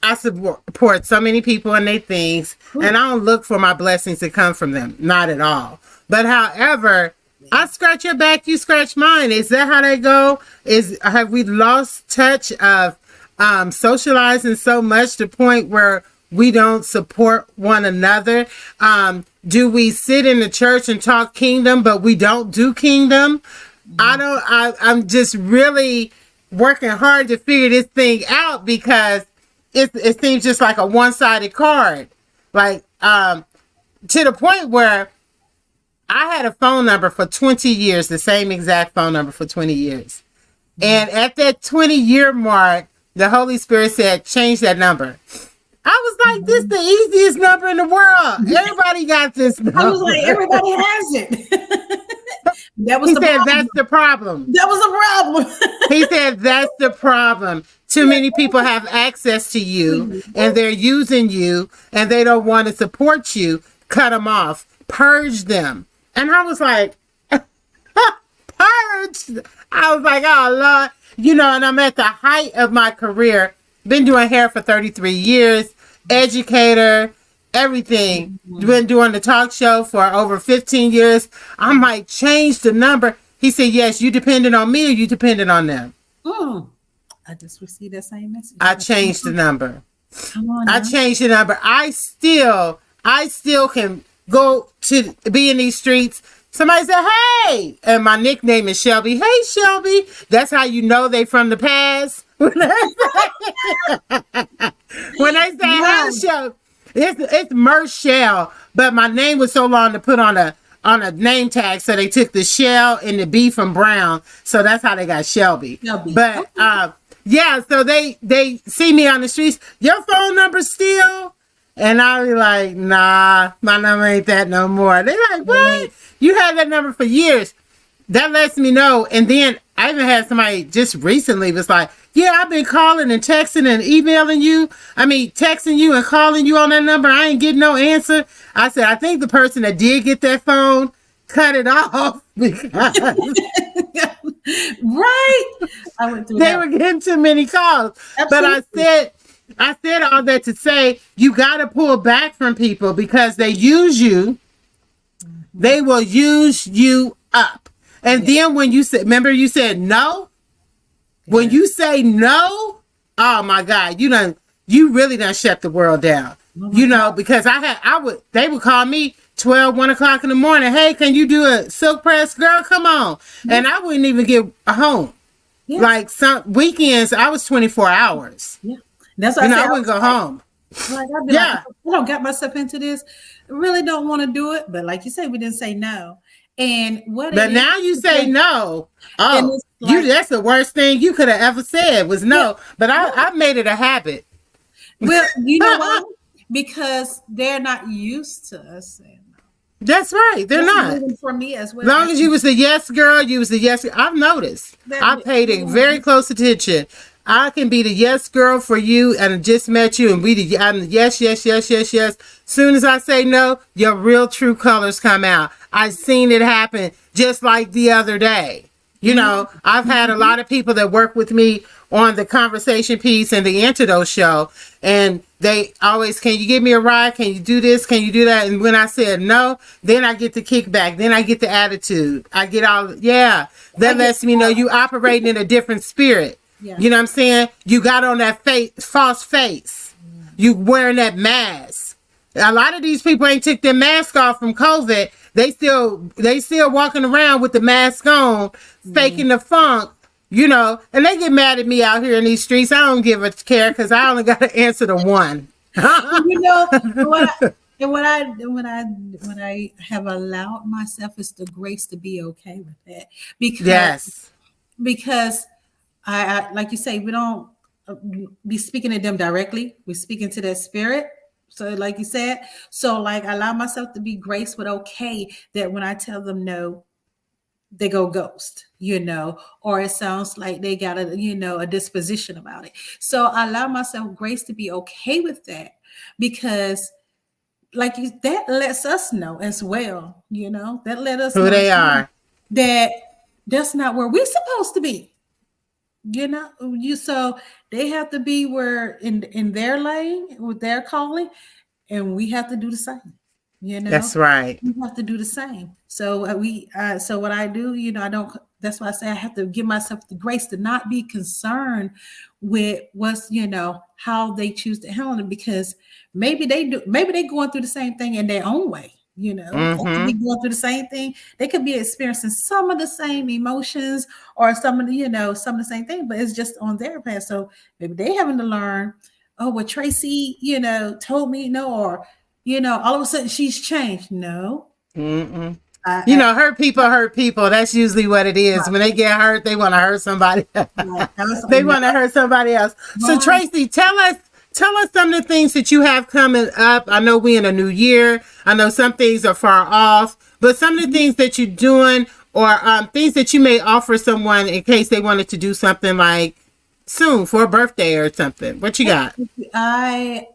Speaker 2: I support so many people and their things, and I don't look for my blessings to come from them. Not at all. But however, I scratch your back, you scratch mine. Is that how they go? Have we lost touch of socializing so much to the point where we don't support one another? Do we sit in the church and talk kingdom, but we don't do kingdom? I'm just really working hard to figure this thing out, because it seems just like a one-sided card. Like, to the point where I had a phone number for 20 years, the same exact phone number for 20 years. And at that 20-year mark, the Holy Spirit said, change that number. I was like, this is the easiest number in the world. Everybody got this number.
Speaker 3: I was like, everybody has it.
Speaker 2: He said, that's the problem.
Speaker 3: That was a problem.
Speaker 2: He said, that's the problem. Too many people have access to you, and they're using you, and they don't want to support you. Cut them off. Purge them. And I was like, purge? I was like, oh, Lord. And I'm at the height of my career. Been doing hair for 33 years. Educator. Everything. Been doing the talk show for over 15 years. I'm like, change the number. He said, yes, you dependent on me, or you dependent on them?
Speaker 3: I just received that same message.
Speaker 2: I changed the number.
Speaker 3: Come on now.
Speaker 2: I changed the number. I still can go to be in these streets. Somebody said, hey, and my nickname is Shelby. Hey, Shelby. That's how you know they from the past. When they say, hey, Shelby. It's Mershell, but my name was so long to put on a name tag, so they took the shell and the B from Brown, so that's how they got Shelby. But so they see me on the streets. Your phone number still? And I be like, nah, my number ain't that no more. They like, what? You had that number for years. That lets me know. And then I even had somebody just recently was like, yeah, I've been calling and texting and emailing you. Texting you and calling you on that number. I ain't getting no answer. I said, I think the person that did get that phone cut it off because
Speaker 3: right. I went through
Speaker 2: they were getting too many calls. Absolutely. But I said all that to say you got to pull back from people, because they use you. They will use you up. And then when you said, remember you said no? When you say no, oh my God, you really done shut the world down. Because they would call me 1 o'clock in the morning. Hey, can you do a silk press? Girl, come on. And I wouldn't even get home. Yeah. Like some weekends, I was 24 hours. Yeah.
Speaker 3: That's why
Speaker 2: I wouldn't go home.
Speaker 3: Like, I don't get myself into this. I really don't want to do it. But like you said, we didn't say no. And but
Speaker 2: now you say no. Oh, that's the worst thing you could have ever said was no. Yeah. But I made it a habit.
Speaker 3: Well, you know why? Because they're not used to us saying
Speaker 2: That's right. They're
Speaker 3: That's
Speaker 2: not.
Speaker 3: moving for me as well.
Speaker 2: As long as you was the yes girl, you was the yes girl. I've noticed. I paid it very close attention. I can be the yes girl for you and just met you and I'm yes, yes, yes, yes, yes. Soon as I say no, your real true colors come out. I've seen it happen just like the other day. You know, I've had a lot of people that work with me on the conversation piece and the Antidote Show, and they always, can you give me a ride? Can you do this? Can you do that? And when I said no, then I get the kickback. Then I get the attitude. I get all, yeah, that lets me know you operating in a different spirit.
Speaker 3: Yeah.
Speaker 2: You know what I'm saying? You got on that false face. You wearing that mask. A lot of these people ain't took their mask off from COVID. They still walking around with the mask on, faking the funk, you know, and they get mad at me out here in these streets. I don't give a care because I only got to answer to one.
Speaker 3: You know, what I have allowed myself is the grace to be okay with that. Because I like you say, we don't be speaking to them directly. We're speaking to their spirit. So like you said, so like I allow myself to be graced with okay that when I tell them no, they go ghost, you know, or it sounds like they got a disposition about it. So I allow myself grace to be okay with that because like that lets us know as well, you know, that let us
Speaker 2: who
Speaker 3: know
Speaker 2: they are,
Speaker 3: that that's not where we're supposed to be. You know, so they have to be where in their lane with their calling, and we have to do the same. You know,
Speaker 2: that's right.
Speaker 3: We have to do the same. So so what I do, you know, I don't. That's why I say I have to give myself the grace to not be concerned with what's, you know, how they choose to handle it, because maybe they going through the same thing in their own way. You know, they could be going through the same thing. They could be experiencing some of the same emotions or some of the same thing, but it's just on their path. So maybe they having to learn, oh, well, Tracey, you know, told me no, or, you know, all of a sudden she's changed. No.
Speaker 2: You know, hurt people. That's usually what it is. Right. When they get hurt, they want to hurt somebody. Right. They want to hurt somebody else. Right. So Tracey, tell us some of the things that you have coming up. I know we in a new year. I know some things are far off, but some of the things that you're doing or things that you may offer someone in case they wanted to do something like soon for a birthday or something. What you got?
Speaker 3: I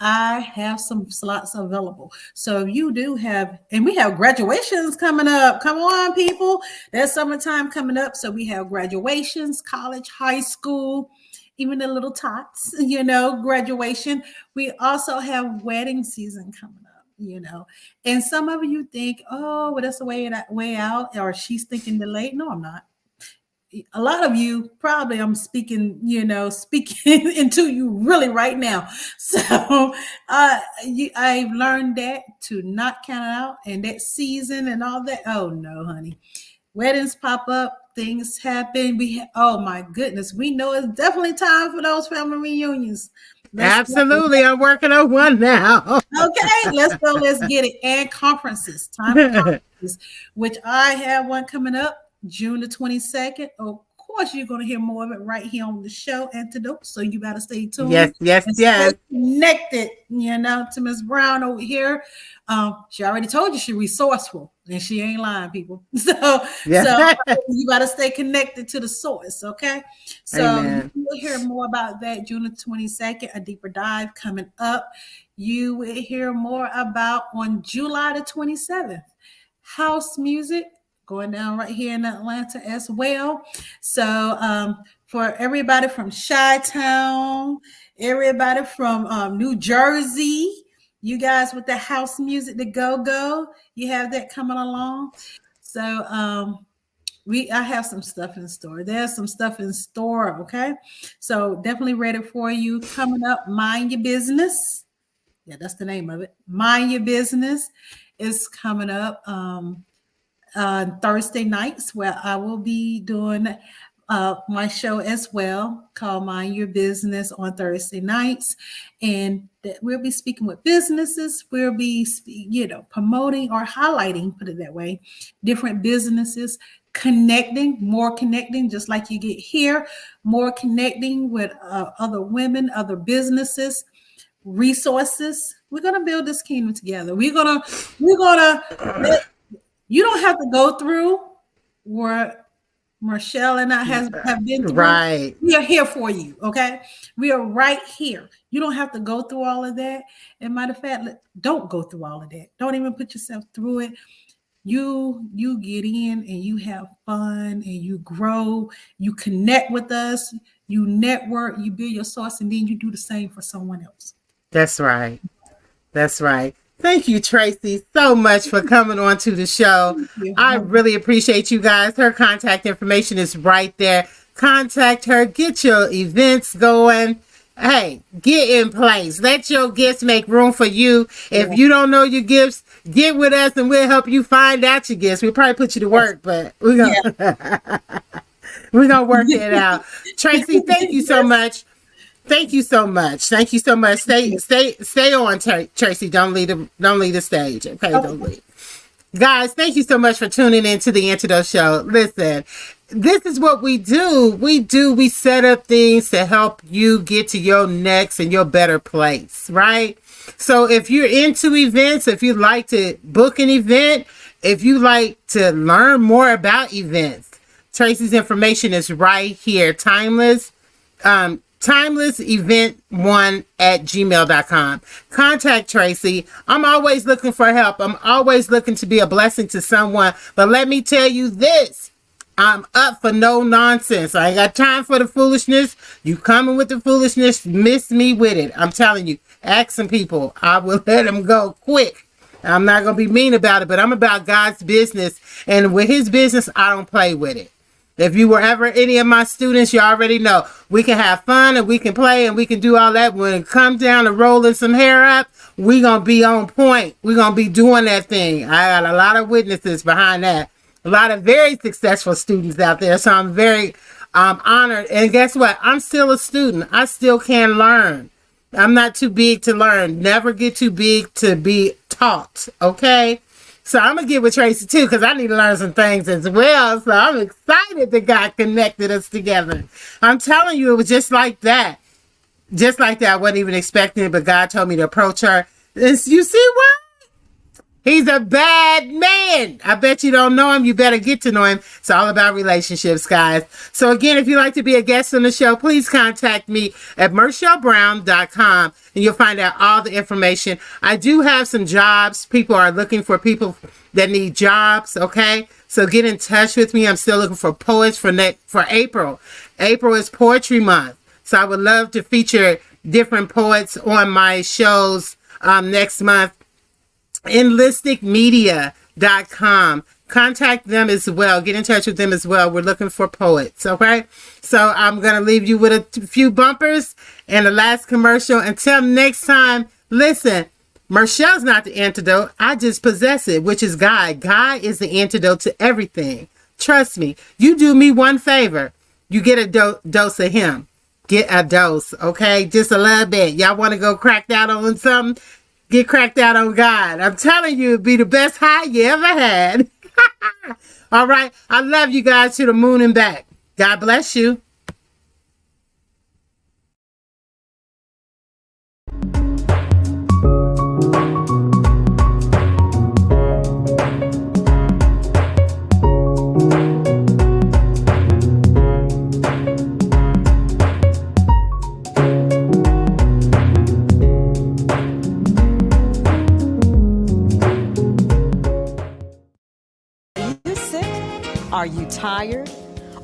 Speaker 3: have some slots available. So if you do have, and we have graduations coming up. Come on, people. There's summertime coming up. So we have graduations, college, high school, even the little tots, you know, graduation. We also have wedding season coming up, you know. And some of you think, oh, well, that's the way out, or she's thinking delayed. No, I'm not. A lot of you probably I'm speaking into you really right now. So I've learned that to not count it out, and that season and all that. Oh no, honey. Weddings pop up, things happen. Oh my goodness, we know it's definitely time for those family reunions.
Speaker 2: Absolutely, I'm working on one now.
Speaker 3: Okay, let's go. Let's get it. And conferences, time for conferences, which I have one coming up June the 22nd. Of course, you're going to hear more of it right here on the show, Antidote. So you got to stay tuned.
Speaker 2: Yes.
Speaker 3: Stay connected, you know, to Miss Brown over here. She already told you she's resourceful, and she ain't lying, people. So you got to stay connected to the source, okay? So you'll hear more about that June the 22nd, a deeper dive coming up. You will hear more about on July the 27th, house music going down right here in Atlanta as well. So for everybody from Chi-Town, everybody from New Jersey, you guys with the house music, the go-go, you have that coming along. So I have some stuff in store. There's some stuff in store, okay? So definitely ready for you. Coming up, Mind Your Business. Yeah, that's the name of it. Mind Your Business is coming up Thursday nights, where I will be doing my show as well, called Mind Your Business, on Thursday nights. And we'll be speaking with businesses. We'll be, promoting or highlighting, put it that way, different businesses, more connecting, just like you get here, more connecting with other women, other businesses, resources, We're gonna build this kingdom together. We're gonna. You don't have to go through what Marshall and I have been through.
Speaker 2: Right.
Speaker 3: We are here for you. Okay. We are right here. You don't have to go through all of that. And matter of fact, don't go through all of that. Don't even put yourself through it. You get in and you have fun and you grow. You connect with us. You network. You build your source, and then you do the same for someone else.
Speaker 2: That's right. That's right. Thank you, Tracey, so much for coming on to the show. I really appreciate you guys. Her contact information is right there. Contact her. Get your events going. Hey, get in place. Let your gifts make room for you. If you don't know your gifts, get with us and we'll help you find out your gifts. We'll probably put you to work, but we're gonna work it out. Tracey, thank you so much. Thank you so much. Thank you so much. Stay on, Tracey. Don't leave the stage. Okay, don't leave. Guys, thank you so much for tuning in to the Antidote Show. Listen, this is what we do. We set up things to help you get to your next and your better place, right? So if you're into events, if you like to book an event, if you like to learn more about events, Tracey's information is right here. timelessevent1@gmail.com. Contact Tracey. I'm always looking for help. I'm always looking to be a blessing to someone. But let me tell you this. I'm up for no nonsense. I ain't got time for the foolishness. You coming with the foolishness, miss me with it. I'm telling you, ask some people. I will let them go quick. I'm not going to be mean about it, but I'm about God's business. And with his business, I don't play with it. If you were ever any of my students, you already know we can have fun and we can play and we can do all that. When it comes down to rolling some hair up, we going to be on point. We're going to be doing that thing. I got a lot of witnesses behind that. A lot of very successful students out there. So I'm very honored. And guess what? I'm still a student. I still can learn. I'm not too big to learn. Never get too big to be taught. Okay? So I'm going to get with Tracey too, because I need to learn some things as well. So I'm excited that God connected us together. I'm telling you, it was just like that. Just like that. I wasn't even expecting it, but God told me to approach her. And you see what? He's a bad man. I bet you don't know him. You better get to know him. It's all about relationships, guys. So again, if you'd like to be a guest on the show, please contact me at mershellbrown.com and you'll find out all the information. I do have some jobs. People are looking for people that need jobs. Okay. So get in touch with me. I'm still looking for poets for April. April is Poetry Month. So I would love to feature different poets on my shows next month. Enlisticmedia.com. Contact them as well. Get in touch with them as well. We're looking for poets. Okay. So I'm going to leave you with a few bumpers and the last commercial. Until next time, listen, Marshall's not the antidote. I just possess it, which is God. God is the antidote to everything. Trust me. You do me one favor. You get a dose of him. Get a dose. Okay. Just a little bit. Y'all want to go cracked out on something? Get cracked out on God. I'm telling you, it'd be the best high you ever had. All right. I love you guys to the moon and back. God bless you.
Speaker 4: Are you tired?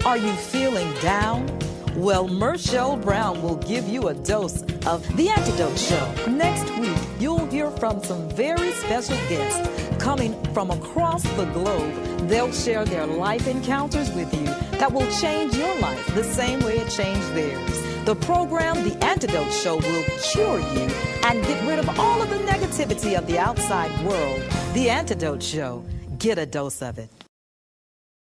Speaker 4: Are you feeling down? Well, Marshall Brown will give you a dose of The Antidote Show. Next week, you'll hear from some very special guests coming from across the globe. They'll share their life encounters with you that will change your life the same way it changed theirs. The program, The Antidote Show, will cure you and get rid of all of the negativity of the outside world. The Antidote Show. Get a dose of it.